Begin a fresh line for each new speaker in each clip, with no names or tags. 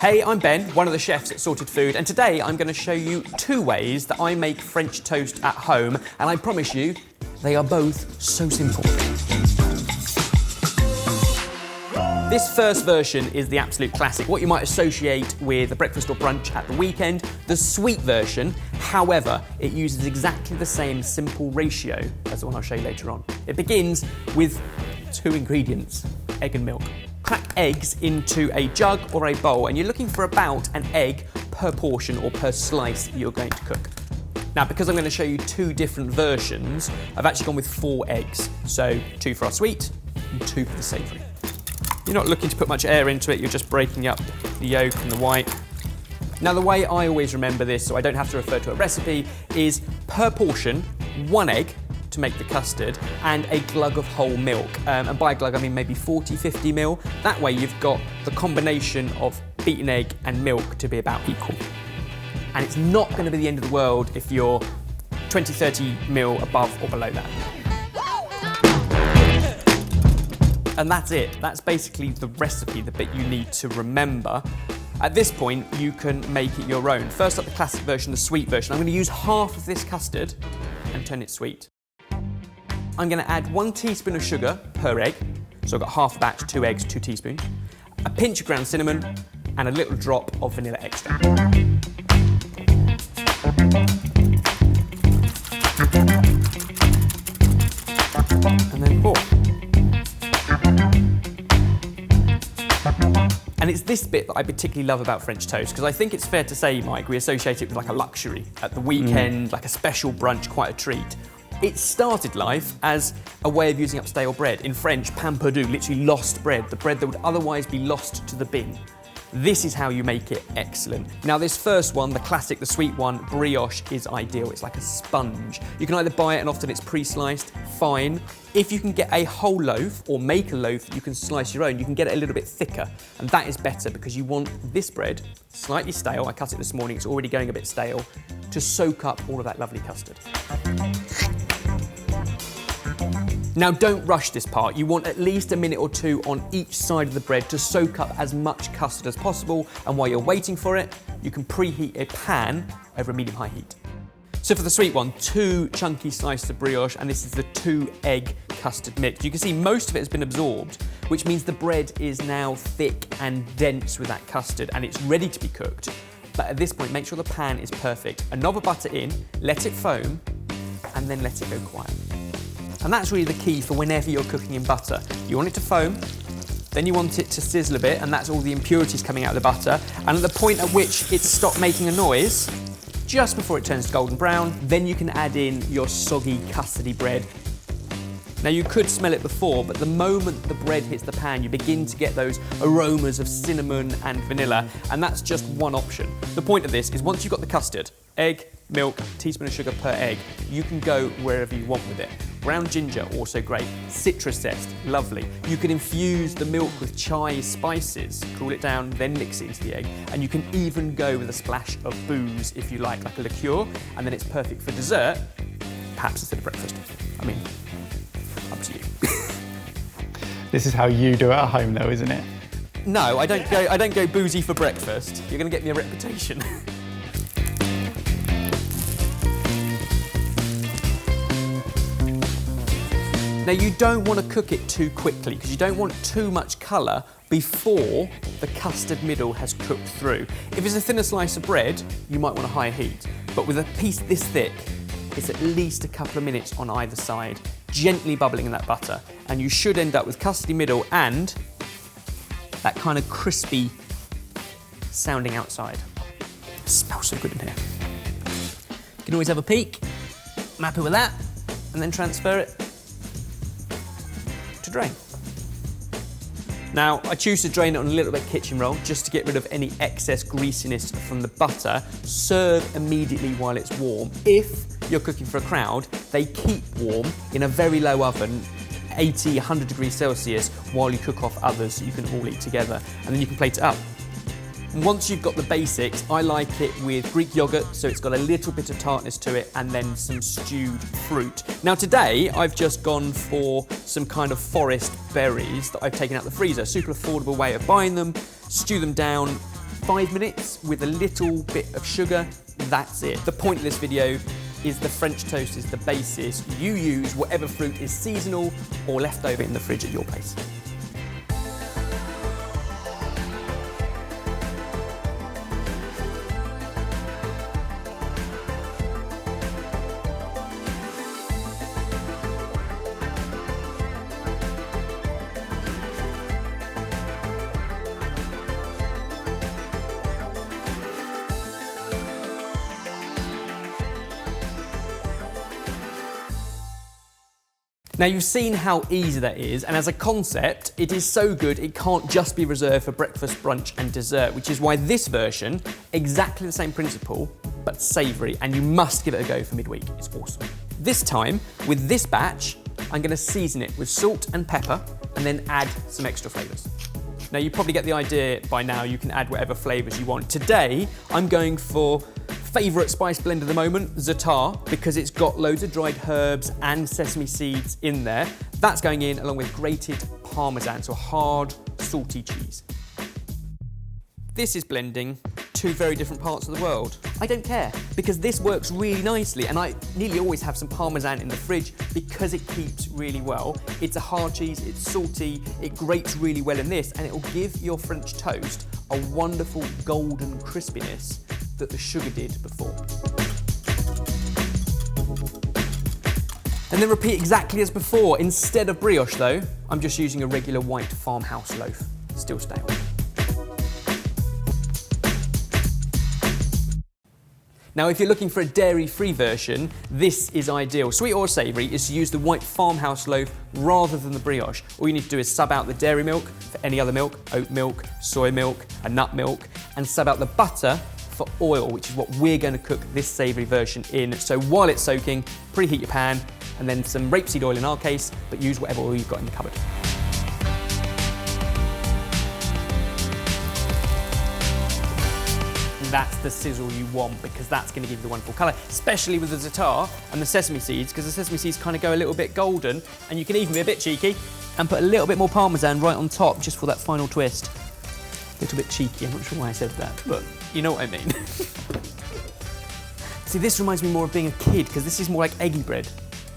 Hey, I'm Ben, one of the chefs at Sorted Food, and today I'm going to show you 2 ways that I make French toast at home, and I promise you, they are both so simple. This first version is the absolute classic, what you might associate with a breakfast or brunch at the weekend. The sweet version, however, it uses exactly the same simple ratio as the one I'll show you later on. It begins with 2 ingredients, egg and milk. Crack eggs into a jug or a bowl, and you're looking for about an egg per portion or per slice that you're going to cook. Now, because I'm going to show you 2 different versions, I've actually gone with 4 eggs. So 2 for our sweet and 2 for the savoury. You're not looking to put much air into it, you're just breaking up the yolk and the white. Now, the way I always remember this, so I don't have to refer to a recipe, is per portion, 1 egg to make the custard and a glug of whole milk. And by glug, I mean maybe 40, 50 ml. That way you've got the combination of beaten egg and milk to be about equal. And it's not going to be the end of the world if you're 20, 30 ml above or below that. And that's it. That's basically the recipe, the bit you need to remember. At this point, you can make it your own. First up, the classic version, the sweet version. I'm going to use half of this custard and turn it sweet. I'm going to add 1 teaspoon of sugar per egg. So I've got half a batch, 2 eggs, 2 teaspoons. A pinch of ground cinnamon and a little drop of vanilla extract. And then pour. And it's this bit that I particularly love about French toast, because I think it's fair to say, Mike, we associate it with like a luxury at the weekend, like a special brunch, quite a treat. It started life as a way of using up stale bread. In French, pain perdu, literally lost bread, the bread that would otherwise be lost to the bin. This is how you make it excellent. Now, this first one, the classic, the sweet one, brioche, is ideal. It's like a sponge. You can either buy it, and often it's pre-sliced, fine. If you can get a whole loaf or make a loaf that you can slice your own, you can get it a little bit thicker, and that is better because you want this bread, slightly stale, I cut it this morning, it's already going a bit stale, to soak up all of that lovely custard. Now, don't rush this part. You want at least a minute or 2 on each side of the bread to soak up as much custard as possible, and while you're waiting for it, you can preheat a pan over a medium-high heat. So for the sweet one, 2 chunky slices of brioche, and this is the 2 egg custard mix. You can see most of it has been absorbed, which means the bread is now thick and dense with that custard, and it's ready to be cooked. But at this point, make sure the pan is perfect. A knob of butter in, let it foam, and then let it go quiet. And that's really the key for whenever you're cooking in butter. You want it to foam, then you want it to sizzle a bit, and that's all the impurities coming out of the butter. And at the point at which it's stopped making a noise, just before it turns golden brown, then you can add in your soggy, custardy bread. Now, you could smell it before, but the moment the bread hits the pan, you begin to get those aromas of cinnamon and vanilla, and that's just one option. The point of this is once you've got the custard, egg, milk, teaspoon of sugar per egg, you can go wherever you want with it. Ground ginger, also great. Citrus zest, lovely. You can infuse the milk with chai spices, cool it down, then mix it into the egg. And you can even go with a splash of booze if you like a liqueur, and then it's perfect for dessert, perhaps instead of breakfast. I mean, up to you.
This is how you do it at home though, isn't it?
No, I don't go boozy for breakfast. You're gonna get me a reputation. Now, you don't want to cook it too quickly because you don't want too much colour before the custard middle has cooked through. If it's a thinner slice of bread, you might want a higher heat. But with a piece this thick, it's at least a couple of minutes on either side, gently bubbling in that butter. And you should end up with custardy middle and that kind of crispy sounding outside. It smells so good in here. You can always have a peek. I'm happy with that. And then transfer it to drain. Now, I choose to drain it on a little bit of kitchen roll just to get rid of any excess greasiness from the butter. Serve immediately while it's warm. If you're cooking for a crowd, they keep warm in a very low oven, 80, 100 degrees Celsius, while you cook off others so you can all eat together, and then you can plate it up. Once you've got the basics, I like it with Greek yogurt, so it's got a little bit of tartness to it, and then some stewed fruit. Now today, I've just gone for some kind of forest berries that I've taken out the freezer. Super affordable way of buying them, stew them down, 5 minutes with a little bit of sugar, that's it. The point of this video is the French toast is the basis. You use whatever fruit is seasonal or left over in the fridge at your place. Now you've seen how easy that is, and as a concept, it is so good it can't just be reserved for breakfast, brunch and dessert, which is why this version, exactly the same principle, but savoury, and you must give it a go for midweek. It's awesome. This time, with this batch, I'm going to season it with salt and pepper, and then add some extra flavours. Now you probably get the idea by now, you can add whatever flavours you want. Today, I'm going for favourite spice blend of the moment, za'atar, because it's got loads of dried herbs and sesame seeds in there. That's going in along with grated parmesan, so hard, salty cheese. This is blending two very different parts of the world. I don't care, because this works really nicely, and I nearly always have some parmesan in the fridge because it keeps really well. It's a hard cheese, it's salty, it grates really well in this, and it will give your French toast a wonderful golden crispiness that the sugar did before. And then repeat exactly as before. Instead of brioche though, I'm just using a regular white farmhouse loaf, still stale. Now, if you're looking for a dairy-free version, this is ideal. Sweet or savoury is to use the white farmhouse loaf rather than the brioche. All you need to do is sub out the dairy milk for any other milk, oat milk, soy milk, and nut milk, and sub out the butter for oil, which is what we're going to cook this savoury version in. So while it's soaking, preheat your pan, and then some rapeseed oil in our case, but use whatever oil you've got in the cupboard. That's the sizzle you want, because that's going to give you the wonderful colour, especially with the za'atar and the sesame seeds, because the sesame seeds kind of go a little bit golden, and you can even be a bit cheeky and put a little bit more parmesan right on top just for that final twist. A little bit cheeky, I'm not sure why I said that, but you know what I mean. See, this reminds me more of being a kid, because this is more like eggy bread,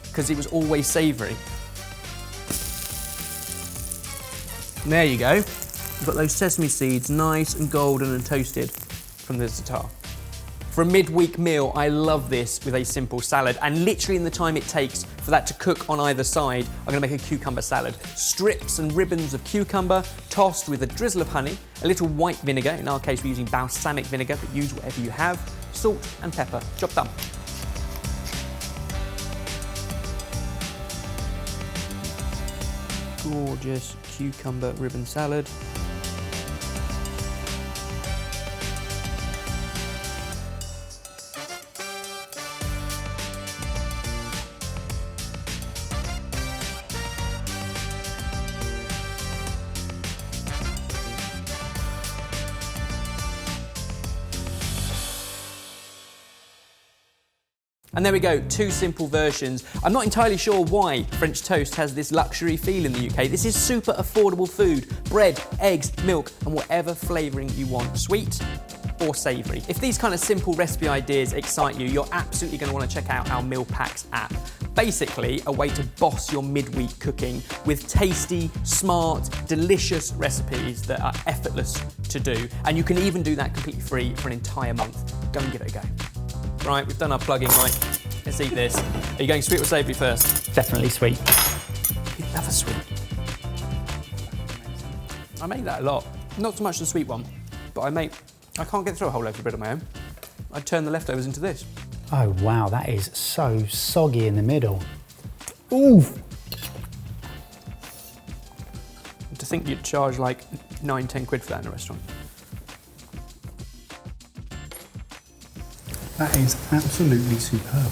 because it was always savoury. And there you go. You've got those sesame seeds nice and golden and toasted from the za'atar. For a midweek meal, I love this with a simple salad, and literally in the time it takes for that to cook on either side, I'm gonna make a cucumber salad. Strips and ribbons of cucumber, tossed with a drizzle of honey, a little white vinegar, in our case we're using balsamic vinegar, but use whatever you have, salt and pepper, job done. Gorgeous cucumber ribbon salad. And there we go, two simple versions. I'm not entirely sure why French toast has this luxury feel in the UK. This is super affordable food. Bread, eggs, milk, and whatever flavouring you want, sweet or savoury. If these kind of simple recipe ideas excite you, you're absolutely going to want to check out our Meal Packs app. Basically, a way to boss your midweek cooking with tasty, smart, delicious recipes that are effortless to do. And you can even do that completely free for an entire month. Go and give it a go. Right, we've done our plugging, right? Let's eat this. Are you going sweet or savoury first?
Definitely sweet.
You love a sweet. I make that a lot. Not so much the sweet one, but I can't get through a whole loaf of bread on my own. I turn the leftovers into this.
Oh wow, that is so soggy in the middle. Ooh!
To think you'd charge like 9–10 quid for that in a restaurant.
That is absolutely superb.